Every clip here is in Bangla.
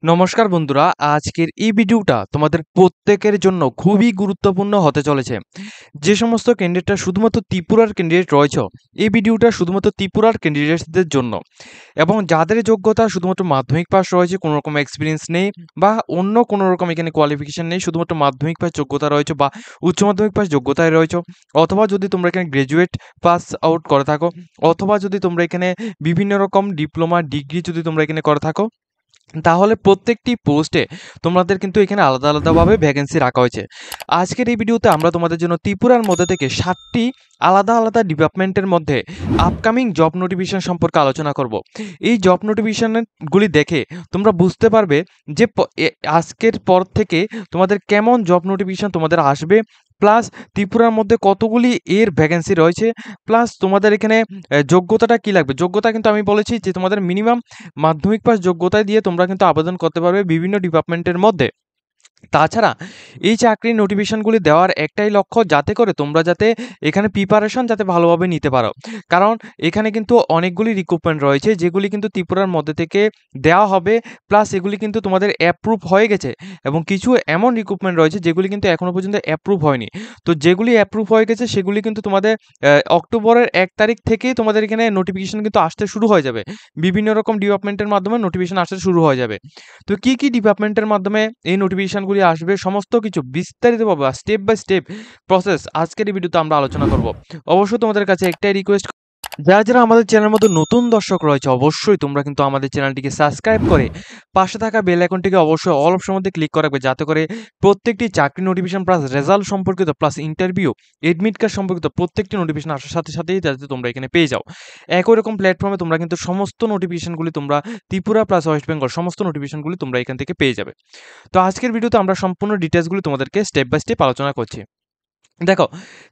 নমস্কার বন্ধুরা, আজকের এই ভিডিওটা তোমাদের প্রত্যেকের জন্য খুবই গুরুত্বপূর্ণ হতে চলেছে। যে সমস্ত ক্যান্ডিডেটরা শুধুমাত্র ত্রিপুরার ক্যান্ডিডেট রয়েছে, এই ভিডিওটা শুধুমাত্র ত্রিপুরার ক্যান্ডিডেটসদের জন্য এবং যাদের যোগ্যতা শুধুমাত্র মাধ্যমিক পাস রয়েছে, কোনো রকম এক্সপিরিয়েন্স নেই বা অন্য কোনো রকম এখানে কোয়ালিফিকেশন নেই, শুধুমাত্র মাধ্যমিক পাস যোগ্যতা রয়েছে বা উচ্চ মাধ্যমিক পাস যোগ্যতায় রয়েছে, অথবা যদি তোমরা এখানে গ্র্যাজুয়েট পাস আউট করে থাকো, অথবা যদি তোমরা এখানে বিভিন্ন রকম ডিপ্লোমা ডিগ্রি যদি তোমরা এখানে করে থাকো, তাহলে প্রত্যেকটি পোস্টে তোমাদের কিন্তু এখানে আলাদা আলাদাভাবে ভ্যাকেন্সি রাখা হয়েছে। আজকের এই ভিডিওতে আমরা তোমাদের জন্য ত্রিপুরার মধ্যে থেকে 7টি আলাদা আলাদা ডিপার্টমেন্টের মধ্যে আপকামিং জব নোটিফিকেশন সম্পর্কে আলোচনা করব। এই জব নোটিফিকেশনগুলি দেখে তোমরা বুঝতে পারবে যে আজকের পর থেকে তোমাদের কেমন জব নোটিফিকেশন তোমাদের আসবে, প্লাস ত্রিপুরার মধ্যে কতগুলি এর ভ্যাকেন্সি রয়েছে, প্লাস তোমাদের এখানে যোগ্যতাটা কী লাগবে। যোগ্যতা কিন্তু আমি বলেছি যে তোমাদের মিনিমাম মাধ্যমিক পাস যোগ্যতায় দিয়ে তোমরা কিন্তু আবেদন করতে পারবে বিভিন্ন ডিপার্টমেন্টের মধ্যে। তাছাড়া এই চাকরির নোটিফিকেশনগুলি দেওয়ার একটাই লক্ষ্য, যাতে করে তোমরা যাতে এখানে প্রিপারেশন যাতে ভালোভাবে নিতে পারো। কারণ এখানে কিন্তু অনেকগুলি রিক্রুটমেন্ট রয়েছে যেগুলি কিন্তু ত্রিপুরার মধ্যে থেকে দেওয়া হবে, প্লাস এগুলি কিন্তু তোমাদের অ্যাপ্রুভ হয়ে গেছে এবং কিছু এমন রিক্রুটমেন্ট রয়েছে যেগুলি কিন্তু এখনও পর্যন্ত অ্যাপ্রুভ হয়নি। তো যেগুলি অ্যাপ্রুভ হয়ে গেছে সেগুলি কিন্তু তোমাদের অক্টোবরের 1 তারিখ থেকেই তোমাদের এখানে নোটিফিকেশন কিন্তু আসতে শুরু হয়ে যাবে। বিভিন্ন রকম ডিপার্টমেন্টের মাধ্যমে নোটিফিকেশন আসতে শুরু হয়ে যাবে। তো কী কী ডিপার্টমেন্টের মাধ্যমে এই নোটিফিকেশনগুলি আসবে, সমস্ত কিছু বিস্তারিতভাবে স্টেপ বাই স্টেপ প্রসেস আজকের এই ভিডিওতে আমরা আলোচনা করব। অবশ্যই তোমাদের কাছে একটাই রিকোয়েস্ট, যারা যারা আমাদের চ্যানেলের মধ্যে নতুন দর্শক রয়েছে, অবশ্যই তোমরা কিন্তু আমাদের চ্যানেলটিকে সাবস্ক্রাইব করে পাশে থাকা বেল আইকনটিকে অবশ্যই অল অপশনের মধ্যে ক্লিক করে রাখবে, যাতে করে প্রত্যেকটি চাকরি নোটিফিকেশন প্লাস রেজাল্ট সম্পর্কিত প্লাস ইন্টারভিউ এডমিট কার্ড সম্পর্কিত প্রত্যেকটি নোটিফিকেশন আসার সাথে সাথেই যাতে তোমরা এখানে পেয়ে যাও। একই রকম প্ল্যাটফর্মে তোমরা কিন্তু সমস্ত নোটিফিকেশনগুলি তোমরা ত্রিপুরা প্লাস ওয়েস্ট বেঙ্গল সমস্ত নোটিফিকেশনগুলি তোমরা এখান থেকে পেয়ে যাবে। তো আজকের ভিডিওতে আমরা সম্পূর্ণ ডিটেলসগুলি তোমাদেরকে স্টেপ বাই স্টেপ আলোচনা করছি। দেখো,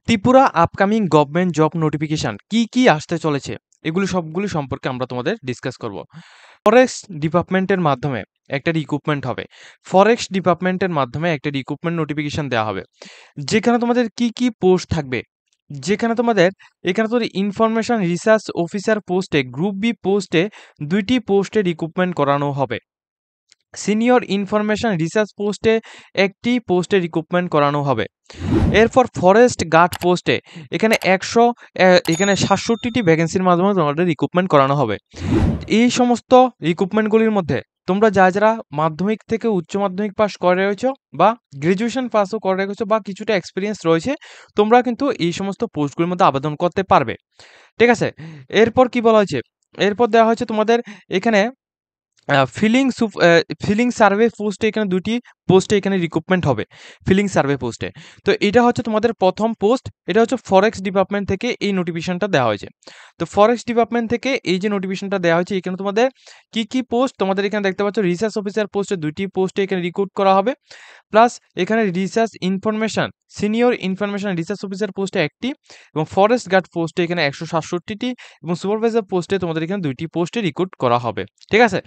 Tripura upcoming government job notification কি কি আসতে চলেছে, এগুলি সবগুলি সম্পর্কে আমরা তোমাদের ডিসকাস করব। ফরেস্ট ডিপার্টমেন্টের মাধ্যমে একটা রিক্রুটমেন্ট হবে, ফরেস্ট ডিপার্টমেন্টের মাধ্যমে একটা রিক্রুটমেন্ট নোটিফিকেশন দেওয়া হবে, যেখানে তোমাদের কি কি পোস্ট থাকবে। যেখানে তোমাদের এখানে তোর ইনফরমেশন রিসার্চ অফিসার পোস্টে, গ্রুপ বি পোস্টে 2টি পোস্টে রিক্রুটমেন্ট করানো হবে। সিনিয়র ইনফরমেশন রিসার্চ পোস্টে 1টি পোস্টে রিক্রুটমেন্ট করানো হবে। এরপর ফরেস্ট গার্ড পোস্টে এখানে এখানে 67টি ভ্যাকেন্সির মাধ্যমে তোমাদের রিক্রুটমেন্ট করানো হবে। এই সমস্ত রিক্রুটমেন্টগুলির মধ্যে তোমরা যারা মাধ্যমিক থেকে উচ্চ মাধ্যমিক পাস করে রয়েছো বা গ্রাজুয়েশন পাসও করে রেখেছো বা কিছুটা এক্সপিরিয়েন্স রয়েছে, তোমরা কিন্তু এই সমস্ত পোস্টগুলির মধ্যে আবেদন করতে পারবে। ঠিক আছে, এরপর কি বলা হয়েছে, এরপর দেওয়া হয়েছে তোমাদের এখানে ফিলিং সার্ভে পোস্টে এখানে 2টি পোস্টে এখানে রিক্রুটমেন্ট হবে ফিলিং সার্ভে পোস্টে। তো এটা হচ্ছে তোমাদের প্রথম পোস্ট, এটা হচ্ছে ফরেস্ট ডিপার্টমেন্ট থেকে এই নোটিফিকেশনটা দেওয়া হয়েছে। তো ফরেস্ট ডিপার্টমেন্ট থেকে এই যে নোটিফিকেশনটা দেওয়া হয়েছে, এখানে তোমাদের কি কি পোস্ট তোমাদের এখানে দেখতে পাচ্ছ, রিসার্চ অফিসার পোস্টে 2টি পোস্টে এখানে রিক্রুট করা হবে, প্লাস এখানে research information senior information research officer পোস্টে 1টি এবং ফরেস্ট গার্ড পোস্টে এখানে 167টি এবং সুপারভাইজার পোস্টে তোমাদের এখানে 2টি পোস্টে রিক্রুট করা হবে। ঠিক আছে,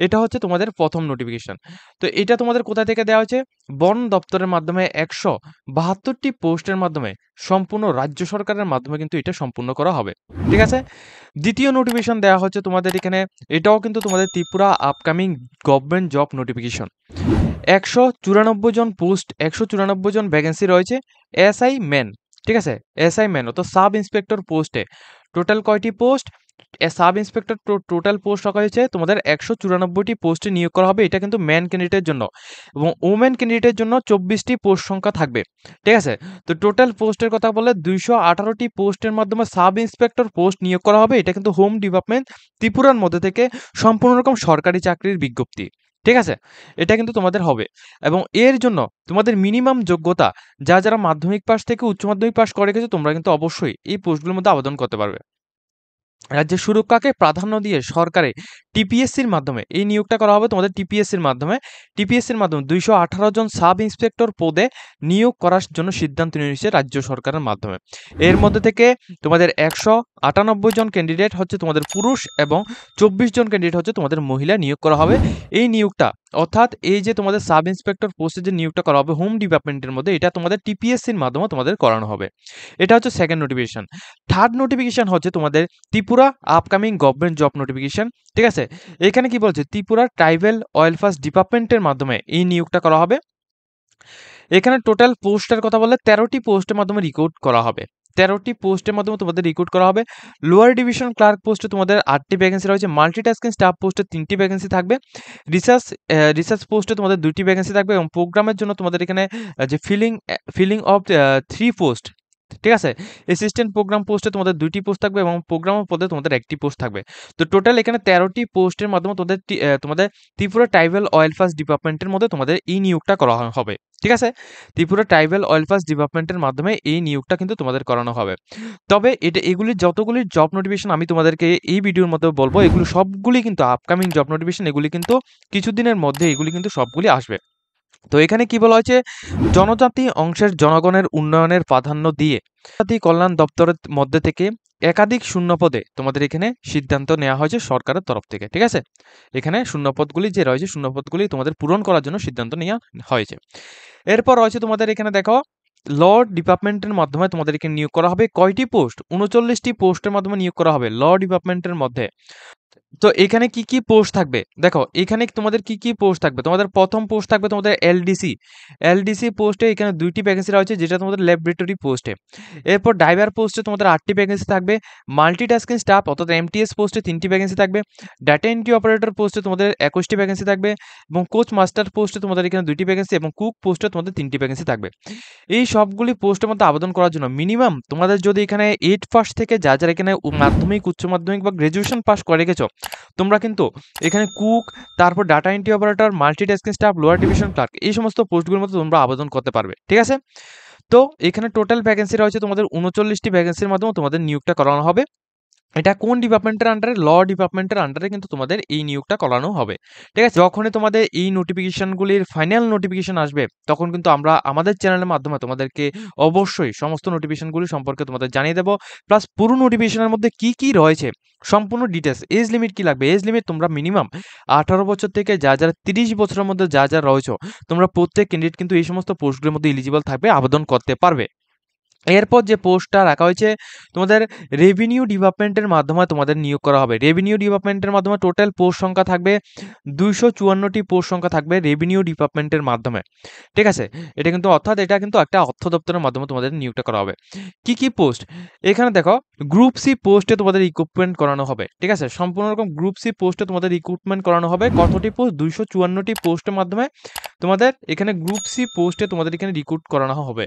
এটা হচ্ছে তোমাদের প্রথম নোটিফিকেশন। তো এটা তোমাদের কোথা থেকে দেওয়া হয়েছে, বন দপ্তরের মাধ্যমে 172টি পোস্টের মাধ্যমে সম্পূর্ণ রাজ্য সরকারের মাধ্যমে কিন্তু এটা সম্পূর্ণ করা হবে। ঠিক আছে, দ্বিতীয় নোটিফিকেশন দেওয়া হচ্ছে তোমাদের এখানে, এটাও কিন্তু তোমাদের Tripura upcoming government job notification. 194 জন পোস্ট, 194 জন ভ্যাকেন্সি রয়েছে এসআই ম্যান। ঠিক আছে, এসআই ম্যান অর্থাৎ সাব ইন্সপেক্টর পোস্টে টোটাল কয়টি post, sub inspector total post রাখা হয়েছে তোমাদের 194টি পোস্টে নিয়োগ করা হবে। এটা কিন্তু ম্যান ক্যান্ডিডেটের জন্য এবং ওমেন ক্যান্ডিডেটের জন্য 24টি পোস্ট সংখ্যা থাকবে। ঠিক আছে, তো টোটাল পোস্টের কথা বললে 218টি পোস্টের মাধ্যমে সাব ইন্সপেক্টর পোস্ট নিয়োগ করা হবে। এটা কিন্তু হোম ডিপার্টমেন্ট ত্রিপুরার মধ্যে থেকে সম্পূর্ণ রকম সরকারি চাকরির বিজ্ঞপ্তি। ঠিক আছে, এটা কিন্তু তোমাদের হবে এবং এর জন্য তোমাদের মিনিমাম যোগ্যতা, যারা মাধ্যমিক পাস থেকে উচ্চ মাধ্যমিক পাস করে গেছে, তোমরা কিন্তু অবশ্যই এই পোস্টগুলোর মধ্যে আবেদন করতে পারবে। রাজ্যের সুরক্ষাকে প্রাধান্য দিয়ে সরকারে টিপিএসসির মাধ্যমে এই নিয়োগটা করা হবে। তোমাদের টিপিএসসির মাধ্যমে 218 জন সাব ইন্সপেক্টর পদে নিয়োগ করার জন্য সিদ্ধান্ত নিয়েছে রাজ্য সরকারের মাধ্যমে। এর মধ্যে থেকে তোমাদের 198 জন ক্যান্ডিডেট হচ্ছে তোমাদের পুরুষ এবং 24 জন ক্যান্ডিডেট হচ্ছে তোমাদের মহিলা নিয়োগ করা হবে। এই নিয়োগটা অর্থাৎ এই যে তোমাদের সাব ইন্সপেক্টর পোস্টে যে নিয়োগটা করা হবে হোম ডিপার্টমেন্টের মধ্যে, এটা তোমাদের টিপিএসসির মাধ্যমে তোমাদের করানো হবে। এটা হচ্ছে সেকেন্ড নোটিফিকেশন। থার্ড নোটিফিকেশন হচ্ছে তোমাদের Tripura upcoming government job notification. ঠিক আছে, এখানে কি বলছে, ত্রিপুরা ট্রাইবেল ওয়েলফেয়ার ডিপার্টমেন্টের মাধ্যমে এই নিয়োগটা করা হবে। এখানে টোটাল পোস্টের কথা বললে 13টি পোস্টের মাধ্যমে রিক্রুট করা হবে। 13টি পোস্টের মাধ্যমে তোমাদের রিক্রুট করা হবে। লোয়ার ডিভিশন ক্লার্ক পোস্টে তোমাদের 8টি ভ্যাকেন্সি রয়েছে। মাল্টিটাস্কিং স্টাফ পোস্টে 3টি ভ্যাকেন্সি থাকবে। রিসার্চ পোস্টে তোমাদের 2টি ভ্যাকেন্সি থাকবে এবং প্রোগ্রামের জন্য তোমাদের এখানে যে ফিলিং অফ 3 পোস্ট। ঠিক আছে, অ্যাসিস্ট্যান্ট প্রোগ্রাম পোস্টে তোমাদের 2টি পোস্ট থাকবে এবং প্রোগ্রামার পদে তোমাদের 1টি পোস্ট থাকবে। তো টোটাল এখানে 13টি পোস্টের মাধ্যমে তোমাদের ত্রিপুরা ট্রাইবেল ওয়েলফেয়ার ডিপার্টমেন্টের মধ্যে তোমাদের এই নিয়োগটা করা হবে। ঠিক আছে, ত্রিপুরা ট্রাইবেল ওয়েলফেয়ার ডিপার্টমেন্টের মাধ্যমে এই নিয়োগটা কিন্তু তোমাদের করানো হবে। তবে এগুলি যতগুলি জব নোটিফিকেশন আমি তোমাদেরকে এই ভিডিওর মধ্যে বলবো, এগুলো সবগুলি কিন্তু আপকামিং জব নোটিফিকেশন, এগুলি কিন্তু কিছুদিনের মধ্যে এগুলি কিন্তু সবগুলি আসবে। তো এখানে কি বলা হয়েছে, জনজাতি অংশের জনগণের উন্নয়নের প্রাধান্য দিয়ে জাতি কল্যাণ দপ্তরের মধ্যে থেকে একাধিক শূন্যপদে তোমাদের এখানে সিদ্ধান্ত নেওয়া হয়েছে সরকারের তরফ থেকে। ঠিক আছে, এখানে শূন্যপদগুলি যে রয়েছে, শূন্যপদগুলি তোমাদের পূরণ করার জন্য সিদ্ধান্ত নেওয়া হয়েছে। এরপর রয়েছে তোমাদের এখানে দেখো, ল ডিপার্টমেন্টের মাধ্যমে তোমাদের এখানে নিয়োগ করা হবে কয়টি পোস্ট, 39টি পোস্টের মাধ্যমে নিয়োগ করা হবে ল ডিপার্টমেন্টের মধ্যে। তো এখানে কি কি পোস্ট থাকবে দেখো, এখানে তোমাদের কি কি পোস্ট থাকবে, তোমাদের প্রথম পোস্ট থাকবে তোমাদের এলডিসি পোস্টে এখানে 2টি ভ্যাকেন্সি রয়েছে, যেটা তোমাদের ল্যাবরেটরি পোস্টে। এরপর ড্রাইভার পোস্টে তোমাদের 8টি ভ্যাকেন্সি থাকবে। মাল্টিটাস্কিং স্টাফ অর্থাৎ এমটিএস পোস্টে 3টি ভ্যাকেন্সি থাকবে। ডাটা এন্ট্রি অপারেটর পোস্টে তোমাদের 21টি ভ্যাকেন্সি থাকবে এবং কোচ মাস্টার পোস্টে তোমাদের এখানে 2টি ভ্যাকেন্সি এবং কুক পোস্টে তোমাদের 3টি ভ্যাকেন্সি থাকবে। এই সবগুলি পোস্টের মধ্যে আবেদন করার জন্য মিনিমাম তোমাদের যদি এখানে 8 পাস থেকে যারা এখানে মাধ্যমিক, উচ্চ মাধ্যমিক বা গ্রাজুয়েশন পাস করে রেখেছো, তোমরা কিন্তু এখানে কুক, তারপর data entry operator, multitasking staff, lower division clerk, এই সমস্ত পোস্টগুলোর মধ্যে তোমরা আবেদন করতে পারবে। ঠিক আছে, তো এখানে টোটাল ভ্যাকেন্সি রয়েছে তোমাদের 39টি ভ্যাকেন্সির মাধ্যমে তোমাদের নিয়োগটা করানো হবে। এটা কোন ডিপার্টমেন্টের আন্ডারে, ল ডিপার্টমেন্টের আন্ডারে কিন্তু তোমাদের এই নিয়োগটা করানো হবে। ঠিক আছে, যখনই তোমাদের এই নোটিফিকেশনগুলির ফাইনাল নোটিফিকেশন আসবে, তখন কিন্তু আমরা আমাদের চ্যানেলের মাধ্যমে তোমাদেরকে অবশ্যই সমস্ত নোটিফিকেশনগুলি সম্পর্কে তোমাদের জানিয়ে দেবো। প্লাস পুরো নোটিফিকেশনের মধ্যে কি কি রয়েছে সম্পূর্ণ ডিটেলস, এজ লিমিট কি লাগবে, এজ লিমিট তোমরা মিনিমাম 18 বছর থেকে যারা 30 বছরের মধ্যে যারা রয়েছে, তোমরা প্রত্যেক ক্যান্ডিডেট কিন্তু এই সমস্ত পোস্টগুলোর মধ্যে এলিজিবল থাকবে, আবেদন করতে পারবে। এরপর যে পোস্টটা রাখা হয়েছে তোমাদের রেভিনিউ ডিপার্টমেন্টের মাধ্যমে তোমাদের নিয়োগ করা হবে। রেভিনিউ ডিপার্টমেন্টের মাধ্যমে টোটাল পোস্ট সংখ্যা থাকবে 254টি পোস্ট সংখ্যা থাকবে রেভিনিউ ডিপার্টমেন্টের মাধ্যমে। ঠিক আছে, এটা কিন্তু অর্থাৎ এটা কিন্তু একটা অর্থ দপ্তরের মাধ্যমে তোমাদের নিয়োগটা করা হবে। কি কি পোস্ট, এখানে দেখো গ্রুপ সি পোস্টে তোমাদের রিক্রুটমেন্ট করানো হবে। ঠিক আছে, সম্পূর্ণ রকম গ্রুপ সি পোস্টে তোমাদের রিক্রুটমেন্ট করানো হবে। কতটি পোস্ট, 254টি পোস্টের মাধ্যমে তোমাদের এখানে গ্রুপ সি পোস্টে তোমাদের এখানে রিক্রুট করানো হবে।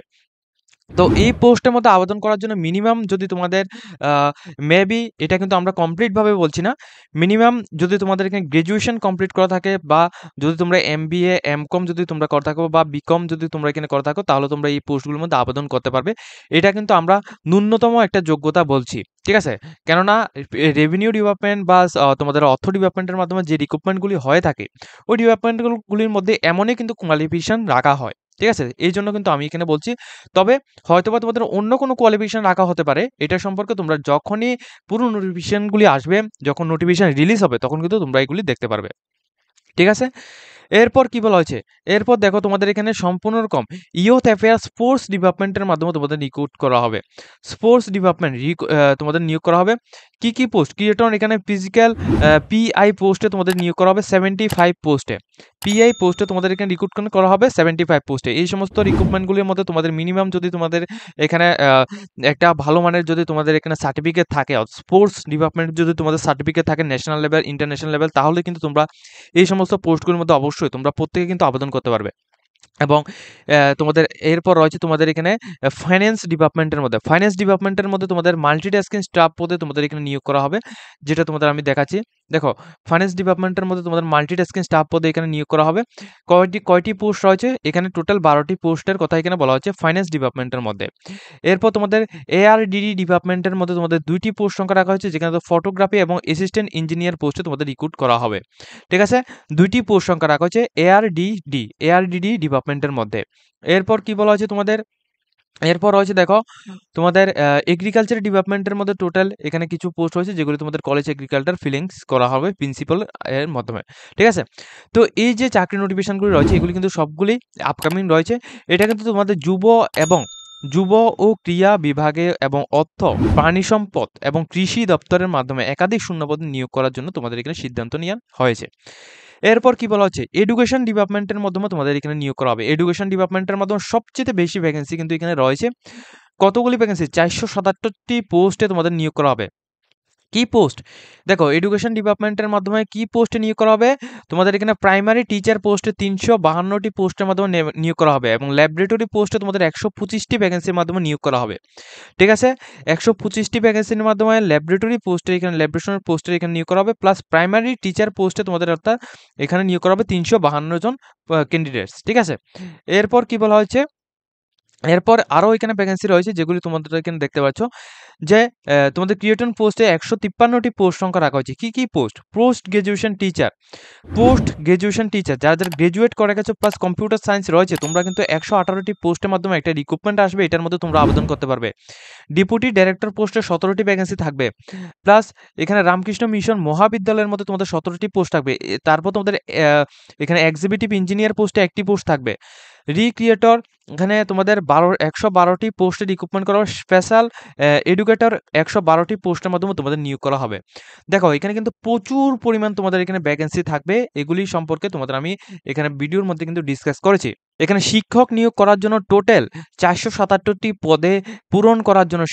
তো এই পোস্টের মধ্যে আবেদন করার জন্য মিনিমাম যদি তোমাদের মেবি, এটা কিন্তু আমরা কমপ্লিটভাবে বলছি না, মিনিমাম যদি তোমাদের এখানে গ্র্যাজুয়েশন কমপ্লিট করা থাকে বা যদি তোমরা এমবিএ এমকম যদি তোমরা করে থাকো বা বিকম যদি তোমরা এখানে করে থাকো, তাহলে তোমরা এই পোস্টগুলোর মধ্যে আবেদন করতে পারবে। এটা কিন্তু আমরা ন্যূনতম একটা যোগ্যতা বলছি। ঠিক আছে, কেননা রেভিনিউ ডিপার্টমেন্ট বা তোমাদের অর্থ ডিপার্টমেন্টের মাধ্যমে যে রিক্রুটমেন্টগুলি হয়ে থাকে, ওই ডিপার্টমেন্টগুলির মধ্যে এমনই কিন্তু কোয়ালিফিকেশন রাখা হয়। ঠিক আছে, এই জন্য কিন্তু আমি এখানে বলছি। তবে হয়তোবা তোমাদের অন্য কোনো কোয়ালিফিকেশন রাখা হতে পারে, এটা সম্পর্কে তোমরা যখনই পুরো নোটিফিকেশনগুলি আসবে, যখন নোটিফিকেশন রিলিজ হবে, তখন কিন্তু তোমরা এগুলি দেখতে পারবে। ঠিক আছে, এরপর কি বলা হয়েছে, এরপর দেখো তোমাদের এখানে সম্পূর্ণ রকম ইয়ুথ অ্যাফেয়ার্স স্পোর্টস ডিপার্টমেন্টের মাধ্যমে তোমাদের রিক্রুট করা হবে। স্পোর্টস ডিপার্টমেন্ট তোমাদের নিয়োগ করা হবে। কি কি পোস্ট, ক্রিয়েটর এখানে ফিজিক্যাল পিআই পোস্টে তোমাদের নিয়োগ করা হবে 75 পোস্টে। পিআই পোস্টে তোমাদের এখানে রিক্রুটমেন্ট করা হবে 75 পোস্টে। এই সমস্ত রিক্রুটমেন্টগুলির মধ্যে তোমাদের মিনিমাম যদি তোমাদের এখানে একটা ভালো মানের যদি তোমাদের এখানে সার্টিফিকেট থাকে, স্পোর্টস ডিপার্টমেন্ট যদি তোমাদের সার্টিফিকেট থাকে ন্যাশনাল লেভেল, ইন্টারন্যাশনাল লেভেল, তাহলে কিন্তু তোমরা এই সমস্ত পোস্টগুলির মধ্যে অবশ্যই তোমরা প্রত্যেকে কিন্তু আবেদন করতে পারবে। এবং তোমাদের এরপর রয়েছে তোমাদের এখানে ফাইন্যান্স ডিপার্টমেন্টের মধ্যে তোমাদের মাল্টিটাস্কিং স্টাফ পদে তোমাদের এখানে নিয়োগ করা হবে, যেটা তোমাদের আমি দেখাচ্ছি। দেখো, ফাইন্যান্স ডিপার্টমেন্টের মধ্যে তোমাদের মাল্টিটাস্কিং স্টাফ পদে এখানে নিয়োগ করা হবে। কয়টি পোস্ট রয়েছে, এখানে টোটাল 12টি পোস্টের কথা এখানে বলা হচ্ছে ফাইন্যান্স ডিপার্টমেন্টের মধ্যে। এরপর তোমাদের এআরডিডি ডিপার্টমেন্টের মধ্যে তোমাদের 2টি পোস্ট সংখ্যা রাখা হয়েছে, যেখানে ফটোগ্রাফি এবং অ্যাসিস্ট্যান্ট ইঞ্জিনিয়ার পোস্টে তোমাদের রিক্রুট করা হবে। ঠিক আছে, 2টি পোস্ট সংখ্যা রাখা হয়েছে এআরডিডি ডিপার্টমেন্টের মধ্যে। এরপর কি বলা হয়েছে তোমাদের এরপর রয়েছে দেখো তোমাদের এগ্রিকালচার ডিপার্টমেন্টের মধ্যে টোটাল এখানে কিছু পোস্ট রয়েছে যেগুলো তোমাদের কলেজ এগ্রিকালচার ফিলিংস করা হবে প্রিন্সিপাল এর মাধ্যমে, ঠিক আছে। তো এই যে চাকরি নোটিফিকেশনগুলি রয়েছে এগুলি কিন্তু সবগুলি আপকামিং রয়েছে। এটা কিন্তু তোমাদের যুব ও ক্রীড়া বিভাগে এবং অর্থ, প্রাণী সম্পদ এবং কৃষি দপ্তরের মাধ্যমে একাধিক শূন্যপদ নিয়োগ করার জন্য তোমাদের এখানে সিদ্ধান্ত নেওয়া হয়েছে। এরপর কি বলা হচ্ছে, এডুকেশন ডিপার্টমেন্টের মাধ্যমে তোমাদের এখানে নিয়োগ করা হবে। এডুকেশন ডিপার্টমেন্টের মাধ্যমে সবচেয়ে বেশি ভ্যাকেন্সি কিন্তু এখানে রয়েছে। কতগুলি ভ্যাকেন্সি? 477টি পোস্টে তোমাদের নিয়োগ করা হবে। কি পোস্ট? দেখো এডুকেশন ডিপার্টমেন্টের মাধ্যমে কি পোস্টে নিয়োগ করা হবে? তোমাদের এখানে প্রাইমারি টিচার পোস্টে 352টি পোস্টের মাধ্যমে নিয়োগ করা হবে এবং ল্যাবরেটরি পোস্টে তোমাদের 125টি ভ্যাকেন্সির মাধ্যমে নিয়োগ করা হবে, ঠিক আছে। 125টি ভ্যাকেন্সির মাধ্যমে ল্যাবরেটরি পোস্টে এখানে ল্যাবরেটরি পোস্টে এখানে নিয়োগ করা হবে, প্লাস প্রাইমারি টিচার পোস্টে তোমাদের অর্থাৎ এখানে নিয়োগ করা হবে 352 জন ক্যান্ডিডেটস, ঠিক আছে। এরপর কি বলা হয়েছে, এরপর আরও এখানে ভ্যাকেন্সি রয়েছে যেগুলি তোমাদের এখানে দেখতে পাচ্ছ যে তোমাদের ক্রিয়েটন পোস্টে 153টি পোস্ট সংখ্যা রাখা হয়েছে। কি কি পোস্ট? পোস্ট গ্রাজুয়েশন টিচার, যারা যারা গ্রাজুয়েট করে গেছো প্লাস কম্পিউটার সায়েন্স রয়েছে তোমরা কিন্তু 118টি পোস্টের মাধ্যমে একটা রিক্রুটমেন্ট আসবে, এটার মধ্যে তোমরা আবেদন করতে পারবে। ডেপুটি ডাইরেক্টর পোস্টে 17টি ভ্যাকেন্সি থাকবে, প্লাস এখানে রামকৃষ্ণ মিশন মহাবিদ্যালয়ের মধ্যে তোমাদের 17টি পোস্ট থাকবে। তারপর তোমাদের এখানে এক্সিকিউটিভ ইঞ্জিনিয়ার পোস্টে একটি পোস্ট থাকবে। রিক্রিয়েটর এখানে তোমাদের 112টি পোস্টে রিক্রুটমেন্ট করা হবে। স্পেশাল এডুকেটর 112টি পোস্টের মাধ্যমে তোমাদের নিয়োগ করা হবে। দেখো এখানে কিন্তু প্রচুর পরিমাণ তোমাদের এখানে ভ্যাকেন্সি থাকবে, এগুলি সম্পর্কে তোমাদের আমি এখানে ভিডিওর মধ্যে কিন্তু ডিসকাস করেছি। এখানে শিক্ষক নিয়োগ করার জন্য টোটাল 477টি পদে পূরণ করার জন্য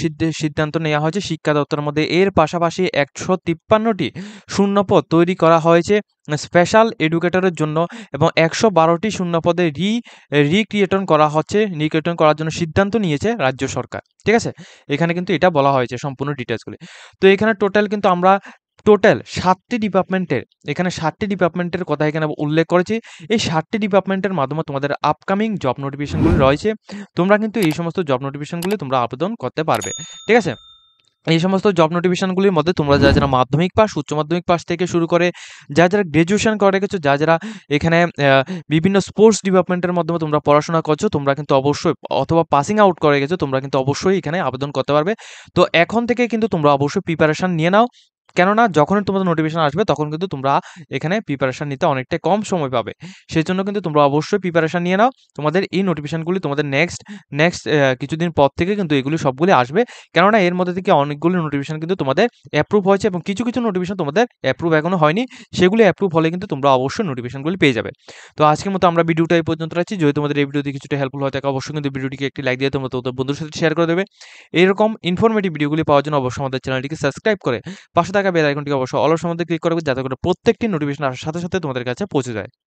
সিদ্ধান্ত নেওয়া হয়েছে শিক্ষা দপ্তরের মধ্যে। এর পাশাপাশি 153টি শূন্যপদ তৈরি করা হয়েছে স্পেশাল এডুকেটরের জন্য এবং 112টি শূন্যপদে রিক্রিয়েটন করার জন্য সিদ্ধান্ত নিয়েছে রাজ্য সরকার, ঠিক আছে। এখানে কিন্তু এটা বলা হয়েছে সম্পূর্ণ ডিটেলসগুলি। তো এখানে টোটাল কিন্তু আমরা টোটাল 7টি ডিপার্টমেন্টের কথা এখানে উল্লেখ করেছি। এই 7টি ডিপার্টমেন্টের মাধ্যমে তোমাদের আপকামিং জব নোটিফিকেশনগুলি রয়েছে। তোমরা কিন্তু এই সমস্ত জব নোটিফিকেশনগুলি তোমরা আবেদন করতে পারবে, ঠিক আছে। এই সমস্ত জব নোটিফিকেশনগুলির মধ্যে তোমরা যারা যারা মাধ্যমিক পাস, উচ্চ মাধ্যমিক পাস থেকে শুরু করে যারা যারা গ্র্যাজুয়েশন করে রেখেছো, যারা যারা এখানে বিভিন্ন স্পোর্টস ডিপার্টমেন্টের মাধ্যমে তোমরা পড়াশোনা করছো, তোমরা কিন্তু অবশ্যই অথবা পাসিং আউট করে গেছো, তোমরা কিন্তু অবশ্যই এখানে আবেদন করতে পারবে। তো এখন থেকে কিন্তু তোমরা অবশ্যই প্রিপারেশন নিয়ে নাও, কেননা যখনই তোমাদের নোটিফিকেশন আসবে তখন কিন্তু তোমরা এখানে প্রিপারেশন নিতে অনেকটা কম সময় পাবে। সেই জন্য কিন্তু তোমরা অবশ্যই প্রিপারেশন নিয়ে নাও। তোমাদের এই নোটিফিকেশনগুলি তোমাদের নেক্সট কিছুদিন পর থেকে কিন্তু এগুলি সবগুলি আসবে, কেননা এর মধ্যে থেকে অনেকগুলি নোটিফিকেশন কিন্তু তোমাদের অ্যাপ্রুভ হয়েছে এবং কিছু কিছু নোটিফিকেশন তোমাদের অ্যাপ্রুভ এখনো হয়নি। সেগুলি অ্যাপ্রুভ হলে কিন্তু তোমরা অবশ্যই নোটিফিকেশনগুলি পেয়ে যাবে। তো আজকের মতো আমরা ভিডিওটা এই পর্যন্ত রাখছি। যদি তোমাদের এই ভিডিওতে কিছুটা হেল্পফুল হয় থাকে অবশ্যই কিন্তু ভিডিওটিকে একটি লাইক দিয়ে তোমরা তোমাদের বন্ধুদের সাথে শেয়ার করে দেবে। এরকম ইনফরমেটিভ ভিডিওগুলি পাওয়ার জন্য অবশ্যই আমাদের চ্যানেলটিকে সাবস্ক্রাইব করে পাশে থাকা বেল আইকনটিকে অবশ্যই অল অপশনের মধ্যে ক্লিক করবে, যাতে করে প্রত্যেকটি নোটিফিকেশন আসার সাথে সাথে তোমাদের কাছে পৌঁছে যায়।